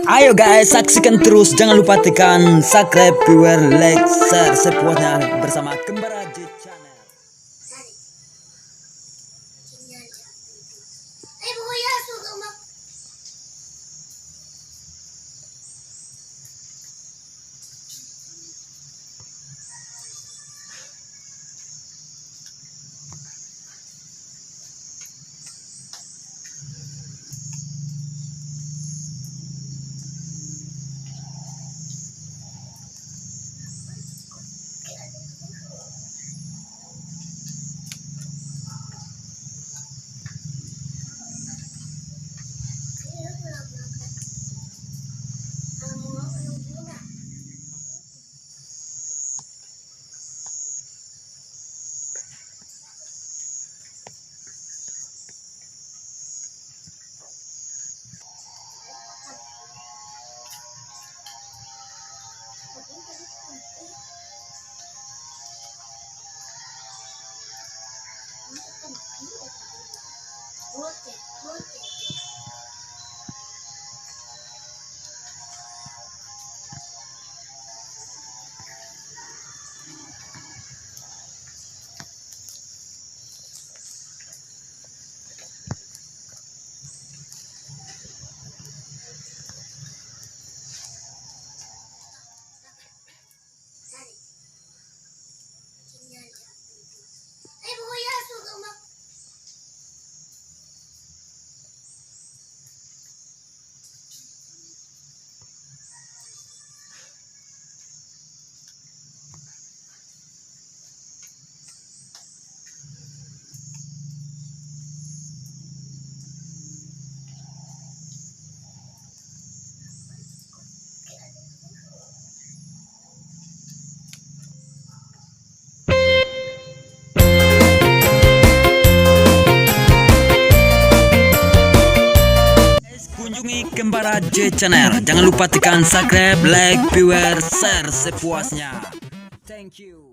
Ayo guys, saksikan terus, jangan lupa tekan subscribe, viewer, like, share sepuasnya bersama Kembara J Channel. Kunjungi Kembara J Channel. Jangan lupa tekan subscribe, like, viewer, share sepuasnya. Thank you.